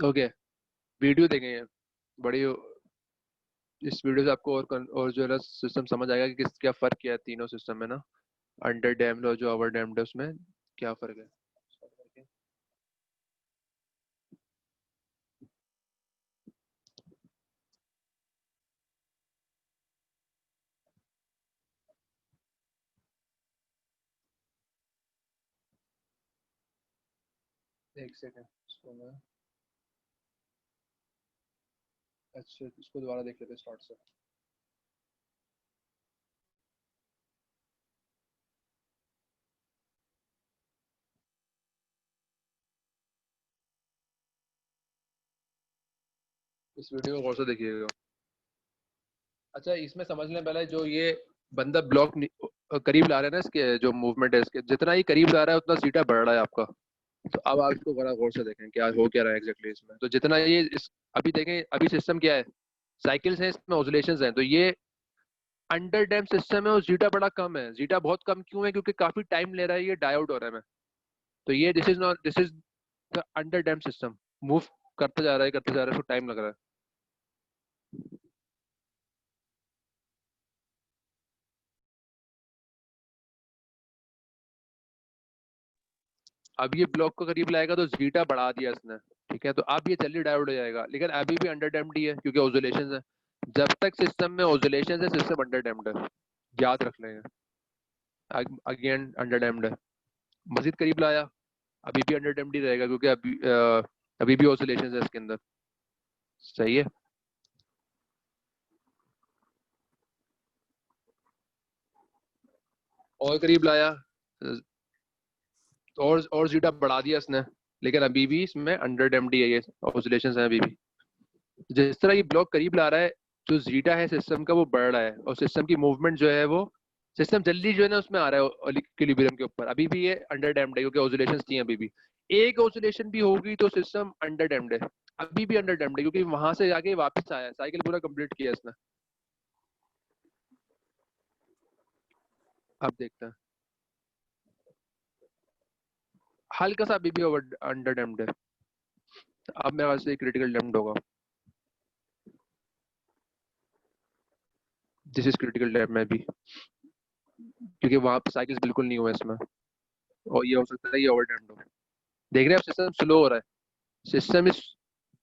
Speaker 1: ओके, वीडियो देखेंगे बड़ी, इस वीडियो से आपको और जो है सिस्टम समझ आएगा कि किस क्या फर्क क्या है तीनों सिस्टम में ना, अंडर डैम्ड और जो ओवर डैम्ड है उसमें क्या फर्क है। एक सेकंड, इसको मैं, अच्छा इसको दोबारा देख लेते हैं स्टार्ट से। इस वीडियो को गौर से देखिएगा। अच्छा, इसमें समझ लें पहले, जो ये बंदा ब्लॉक करीब ला रहा है ना, इसके जो मूवमेंट है इसके, जितना ही करीब ला रहा है उतना सीटा बढ़ रहा है आपका। तो अब आप इसको बड़ा गौर से देखें क्या हो क्या रहा है एग्जैक्टली इसमें। तो जितना ये अभी देखें, अभी सिस्टम क्या है, साइकिल्स हैं इसमें, ऑसिलेशंस हैं। तो ये अंडर डैम सिस्टम है और जीटा बड़ा कम है। जीटा बहुत कम क्यों है? क्योंकि काफी टाइम ले रहा है ये डायोड होने में। तो ये this is not, this is the under dam system, move करते जा रहा है करते जा रहा है, उसको टाइम लग रहा है। अब ये ब्लॉक को करीब लाएगा तो जीटा बढ़ा दिया इसने, ठीक है। तो अब ये जल्दी डायोड हो जाएगा, लेकिन अभी भी अंडर डैम्ड ही है क्योंकि ऑसिलेशंस है। जब तक सिस्टम में ऑसिलेशंस है सिस्टम अंडर डैम्ड है, याद रख लेंगे। अगेन अंडर डैम्ड है, मजीद करीब लाया, अभी भी अंडर डैम्ड ही रहेगा क्योंकि अभी भी ऑसिलेशंस है इसके अंदर। सही है। और करीब लाया, और जीटा बढ़ा दिया इसने, लेकिन अभी भी इसमें अंडर डैम्ड ही है, ये ऑसिलेशंस है अभी भी। जिस तरह ये ब्लॉक करीब ला रहा है, जो जीटा है सिस्टम का वो बढ़ रहा है, और सिस्टम की मूवमेंट जो है वो, सिस्टम जल्दी जो है ना उसमें आ रहा है इक्विलिब्रियम के ऊपर। अभी भी ये अंडर डैम्ड है क्योंकि ऑसिलेशंस थी अभी भी। एक ऑसिलेशन भी होगी तो सिस्टम अंडर डैम्ड है, अभी भी अंडर डैम्प्ड है क्योंकि वहां से जाके वापस आया, साइकिल पूरा कंप्लीट किया इसने। अब देखते हैं, हल्का सा अभी भी ओवर अंडर डैम्प्ड है। अब मेरे ख्याल से क्रिटिकल डैम्प्ड होगा। दिस इज क्रिटिकल डैम्प में भी, क्योंकि वहां पे साइकिल्स बिल्कुल नहीं हुआ इसमें, और ये हो सकता है ये ओवर डैम्प्ड हो। देख रहे हैं आप, सिस्टम स्लो हो रहा है।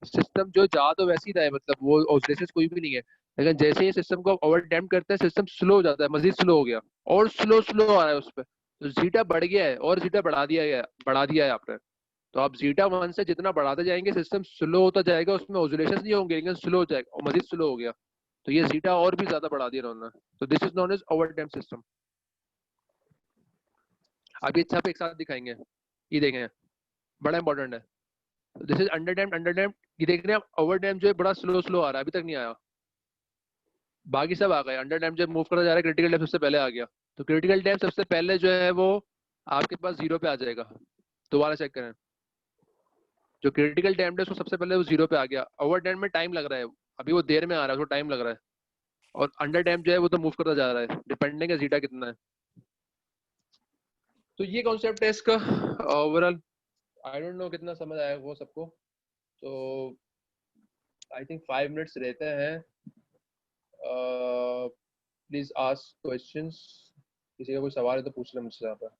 Speaker 1: सिस्टम जो जा तो वैसे ही रहा है, मतलब वो ऑसिलेशंस कोई भी नहीं है, लेकिन जैसे ही सिस्टम को ओवर डैम्प करते हैं सिस्टम स्लो हो जाता है, मजीद स्लो हो गया, और स्लो स्लो आ रहा है उस पर। तो जीटा बढ़ गया है और जीटा बढ़ा दिया है आपने। तो आप जीटा 1 से जितना बढ़ाते जाएंगे सिस्टम स्लो होता जाएगा, उसमें ऑसिलेशंस नहीं होंगे लेकिन स्लो हो जाएगा, और मजीद स्लो हो गया। तो ये जीटा और भी ज्यादा बढ़ा दिया उन्होंने। तो this is known as over damp system. आप ये सब एक साथ दिखाएंगे, ये देखें, बड़ा इंपॉर्टेंट है। This is under damp, under damp. ये देख रहे हैं आप, ओवर डैम्प जो है बड़ा स्लो स्लो आ रहा है, अभी तक नहीं आया। बाकी सब आ गए। अंडर डैम्प जब मूव करता जा रहा है, क्रिटिकल डैम्प सबसे पहले आ गया। तो क्रिटिकल डैम्प सबसे पहले जो है वो आपके पास 0 पे आ जाएगा। दोबारा चेक करें, जो क्रिटिकल डैम्प है उसको सबसे पहले वो 0 पे आ गया। ओवर डैम्प में टाइम लग रहा है, अभी वो देर में आ रहा है, उसको टाइम लग रहा है। और अंडर डैम्प जो है वो तो मूव करता जा रहा है, डिपेंडिंग है जीटा कितना है। तो ये कॉन्सेप्ट है इसका ओवरऑल। आई डोंट नो कितना समझ आया वो सबको। तो आई थिंक 5 मिनट्स रहते हैं। Please ask questions. किसी का कोई सवाल है तो पूछ ले मुझसे यहाँ पर।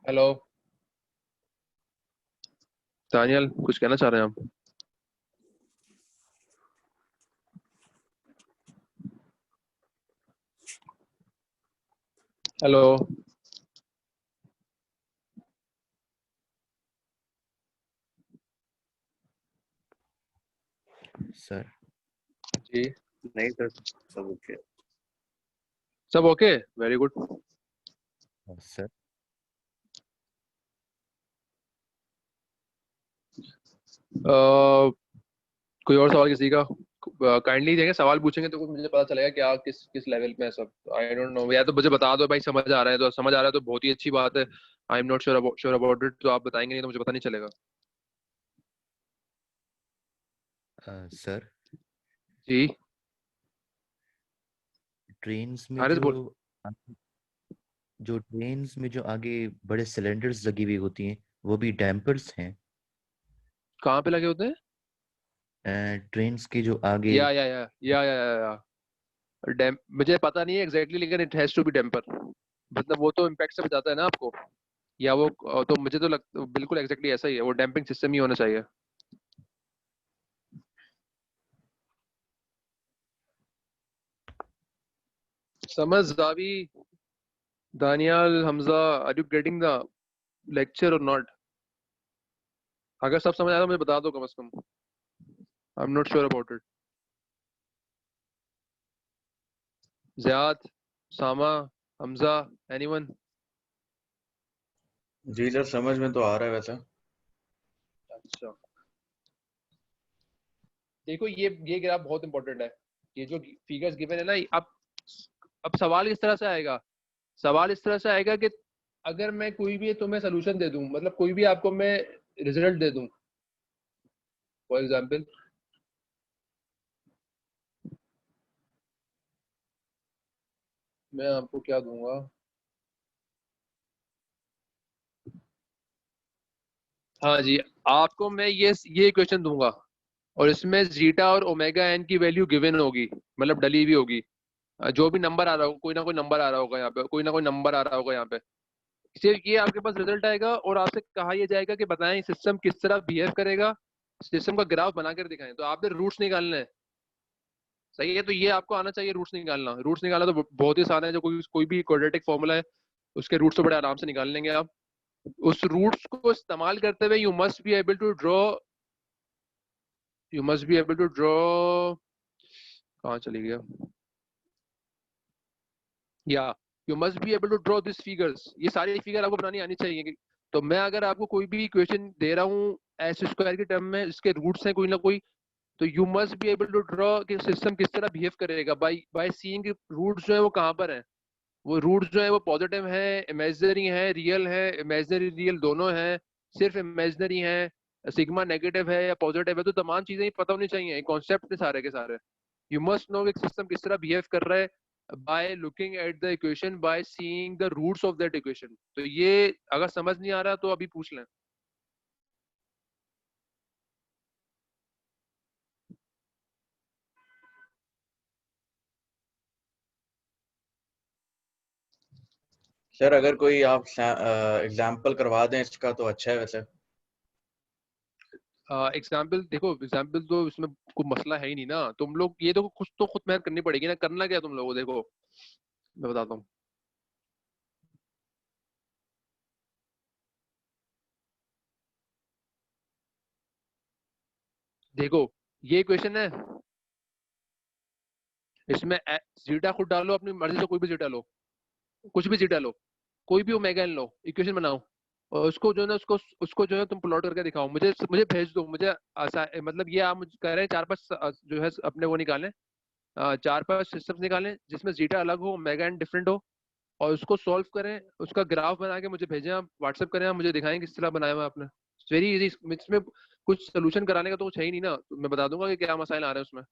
Speaker 1: हेलो दानियल, कुछ कहना चाह रहे हैं आप? Hello
Speaker 2: sir.
Speaker 1: जी,
Speaker 3: नहीं सर, सब ओके।
Speaker 1: सब ओके, वेरी गुड।
Speaker 2: सर
Speaker 1: कोई और सवाल किसी का? काइंडली देंगे, सवाल पूछेंगे तो कुछ मुझे पता चलेगा क्या किस किस लेवल पे है सब। आई डोंट नो, या तो मुझे बता दो भाई समझ आ रहा है, तो समझ आ रहा है तो बहुत ही अच्छी बात है। आई am not sure about it, तो आप बताएंगे नहीं तो मुझे पता नहीं चलेगा।
Speaker 2: सर,
Speaker 1: जी
Speaker 2: ट्रेन्स में
Speaker 1: हारिस
Speaker 2: जो
Speaker 1: बोल।
Speaker 2: जो ट्रेन्स में जो आगे बड़े सिलेंडर्स लगी हुई होती हैं, वो भी डैम्पर्स हैं।
Speaker 1: कहाँ पे लगे होते हैं?
Speaker 2: ट्रेन्स के जो आगे।
Speaker 1: या डैम मुझे पता नहीं है एग्जैक्टली, लेकिन it has to be damper. मतलब वो तो इम्पैक्ट से बचाता है ना आपको, या वो तो मुझे तो बिल्कुल एग्जैक्टली ऐसा ही है, वो डैम्पिंग सिस्टम ही होना चाहिए। समझ जावी, Daniyal, Hamza, are you getting the lecture और नॉट? अगर सब समझ आया तो मुझे बता दो कम से कम। I am not sure about it. Ziyad, Sama, Hamza, anyone?
Speaker 3: Ji sir, समझ में तो आ रहा है वैसा।
Speaker 1: अच्छा, देखो ये ग्राफ बहुत इंपॉर्टेंट है। ये जो फिगर्स गिवन है ना, अब सवाल इस तरह से आएगा। सवाल इस तरह से आएगा कि अगर मैं कोई भी तुम्हें सोल्यूशन दे दूं, मतलब कोई भी आपको मैं रिजल्ट दे दूं, फॉर एग्जांपल मैं आपको क्या दूंगा, हाँ जी, आपको मैं ये क्वेश्चन दूंगा और इसमें जीटा और ओमेगा एन की वैल्यू गिवन होगी, मतलब डली हुई होगी। जो भी नंबर आ रहा होगा, कोई ना कोई नंबर आ रहा होगा यहाँ पे, कोई ना कोई नंबर आ रहा होगा यहाँ पे। सिर्फ ये आपके पास रिजल्ट आएगा और आपसे कहा यह जाएगा कि बताएं सिस्टम किस तरह बिहेव करेगा, सिस्टम का ग्राफ बनाकर दिखाएं। तो आपने रूट्स निकालने हैं, सही है? तो ये आपको आना चाहिए रूट्स निकालना। रूट्स निकालना तो बहुत ही आसान है, जो कोई भी क्वाड्रेटिक फॉर्मूला है उसके रूट्स तो बड़े आराम से निकाल लेंगे आप। उस रूट्स को इस्तेमाल करते हुए you must be able to draw, कहाँ चली गया, या you must be able to draw this figures. ये सारी फिगर आपको बनानी आनी चाहिए। तो मैं अगर आपको कोई भी इक्वेशन दे रहा हूँ एस स्क्वायर के टर्म में, इसके रूट्स हैं कोई ना कोई, तो you must be able to draw कि सिस्टम किस तरह बिहेव करेगा बाय बाय सीइंग रूट्स जो है वो कहाँ पर है। वो रूट्स जो है वो पॉजिटिव है, इमेजिनरी है, रियल है, इमेजिनरी रियल दोनों है, सिर्फ इमेजिनरी है, सिग्मा नेगेटिव है या पॉजिटिव है, तो तमाम चीजें ही पता होनी चाहिए, कॉन्सेप्ट सारे के सारे। यू मस्ट नो कि सिस्टम किस तरह बिहेव कर रहा है by looking at the equation, by seeing the roots of that equation. तो ये अगर समझ नहीं आ रहा तो अभी पूछ लें।
Speaker 3: सर अगर कोई आप एग्जाम्पल करवा दें इसका तो अच्छा है वैसे।
Speaker 1: एग्जाम्पल देखो, एग्जाम्पल तो इसमें कोई मसला है ही नहीं ना, तुम लोग ये तो कुछ तो खुद मेहनत करनी पड़ेगी ना। करना क्या तुम लोगों को, देखो मैं बताता हूँ। देखो ये क्वेश्चन है, इसमें जीटा खुद डालो, अपनी मर्जी से कोई भी जीटा लो, कुछ भी जीटा लो, कोई भी ओमेगा एन लो, इक्वेशन बनाओ और उसको जो है ना, उसको उसको जो है तुम प्लॉट करके दिखाओ, मुझे मुझे भेज दो। मुझे मतलब ये आप मुझे कह रहे हैं 4-5 जो है अपने वो निकालें, 4-5 सिस्टम्स निकालें जिसमें जीटा अलग हो, ओमेगा एन डिफरेंट हो, और उसको सॉल्व करें, उसका ग्राफ बना के मुझे भेजें, आप व्हाट्सएप करें, आप मुझे दिखाएं किस तरह बनाया हुआ आपने। वेरी इजी, इसमें कुछ सोल्यूशन कराने का तो कुछ है ही नहीं ना, तो मैं बता दूंगा कि क्या मसाइल आ रहे हैं उसमें।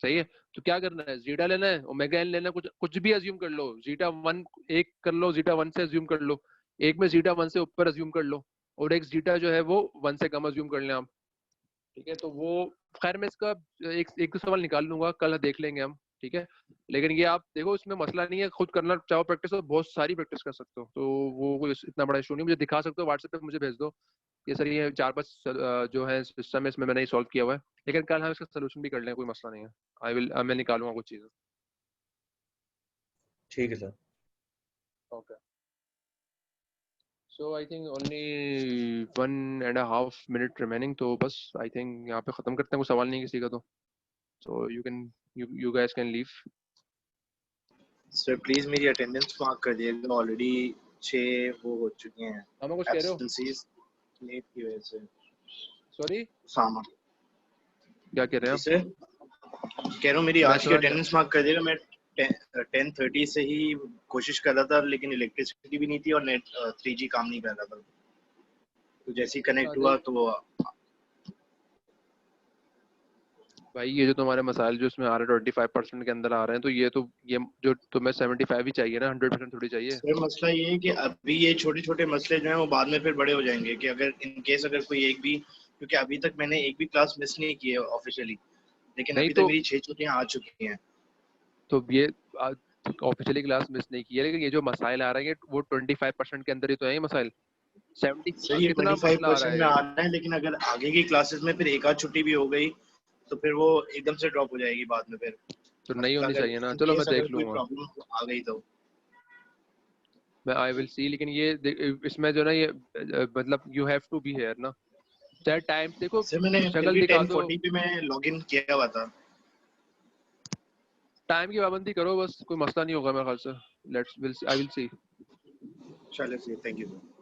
Speaker 1: सही है, तो क्या करना है, जीटा लेना है, ओमेगा एन लेना है, कुछ कुछ भी अज्यूम कर लो, जीटा वन एक कर लो, जीटा वन से अज्यूम कर लो, एक में जीटा वन से ऊपर अज्यूम कर लो, और एक जीटा जो है वो वन से कम अज्यूम कर लें आप। ठीक है, तो वो खैर मैं इसका एक दो सवाल निकाल लूंगा, कल देख लेंगे हम। ठीक है, लेकिन ये आप देखो, इसमें मसला नहीं है, खुद करना चाहो प्रैक्टिस तो बहुत सारी प्रैक्टिस कर सकते हो, तो वो कोई इतना बड़ा इशू नहीं, मुझे दिखा सकते हो व्हाट्सएप पे, मुझे भेज दो ये सर, ये 4-5 जो है सिस्टम है, इसमें मैंने सॉल्व किया हुआ है, लेकिन कल हम इसका सोल्यूशन भी कर लें, कोई मसला नहीं है। मैं निकालूंगा कुछ चीजें।
Speaker 3: ठीक है sir.
Speaker 1: Okay, so I think only 1.5 minute remaining, तो बस आई थिंक यहाँ पे खत्म करते हैं, कोई सवाल नहीं किसी का तो, so you guys can leave.
Speaker 4: Sir please मेरी अटेंडेंस मार्क कर दिएगा, ऑलरेडी 6 वो हो चुकी हैं
Speaker 1: हमें कुछ कह रहे हो?
Speaker 4: एब्सेंसीज लेट की वजह से।
Speaker 1: सॉरी,
Speaker 4: सामा
Speaker 1: क्या कह रहे हैं
Speaker 4: जी
Speaker 1: आप?
Speaker 4: सर, कह रहा हूँ मेरी
Speaker 1: मैं
Speaker 4: आज की
Speaker 1: सुना
Speaker 4: अटेंडेंस मार्क कर दिएगा। मैं 10:30 से ही कोशिश कर रहा था, लेकिन इलेक्ट्रिसिटी भी नहीं थी और नेट 3G काम नहीं कर रहा था, तो जैसे ही कनेक्ट हुआ तो
Speaker 1: भाई ये जो तुम्हारे मसाइल जो इसमें आ रहे हैं 25% के अंदर आ रहे हैं, तो ये जो तुम्हें 75 ही चाहिए ना, 100% थोड़ी चाहिए।
Speaker 4: सर मसला ये है कि अभी ये छोटे छोटे मसले जो हैं वो बाद में फिर बड़े हो जाएंगे, कि अगर इन केस अगर कोई एक भी, क्योंकि अभी तक मैंने एक भी क्लास मिस नहीं की है ऑफिशियली, लेकिन
Speaker 1: नहीं
Speaker 4: अभी तक
Speaker 1: तो
Speaker 4: मेरी 6 छुट्टियां आ चुकी हैं।
Speaker 1: ये ऑफिशियली क्लास मिस नहीं की है, लेकिन ये जो मसाइल आ रहे हैं वो 25% के अंदर ही तो है ये मसाइल।
Speaker 4: सर
Speaker 1: 70
Speaker 4: ये
Speaker 1: कितना मसला आ रहा
Speaker 4: 25% में
Speaker 1: है?
Speaker 4: आ रहा है, लेकिन अगर आगे की क्लासेस में फिर एक आध छुट्टी भी हो गई तो फिर वो एकदम से ड्रॉप हो जाएगी बाद में फिर,
Speaker 1: तो नहीं
Speaker 4: मतलब
Speaker 1: होनी
Speaker 4: अगर
Speaker 1: चाहिए ना,
Speaker 4: इन
Speaker 1: चलो मैं
Speaker 4: केस अगर
Speaker 1: देख
Speaker 4: कोई
Speaker 1: लूंगा,
Speaker 4: प्रॉब्लम आ गई तो।
Speaker 1: मैं आई विल सी, लेकिन ये इसमें जो ना ये मतलब you have to be here ना, चाहे टाइम देखो,
Speaker 4: सर मैंने फिर
Speaker 1: शक्ल
Speaker 4: भी
Speaker 1: दिखा दो,
Speaker 4: 10:40 पे मैं लॉग इन किया हुआ था।
Speaker 1: टाइम की पाबंदी करो बस, कोई मसला नहीं होगा मेरे ख्याल से। I will see.
Speaker 4: चलिए सर, थैंक यू सर।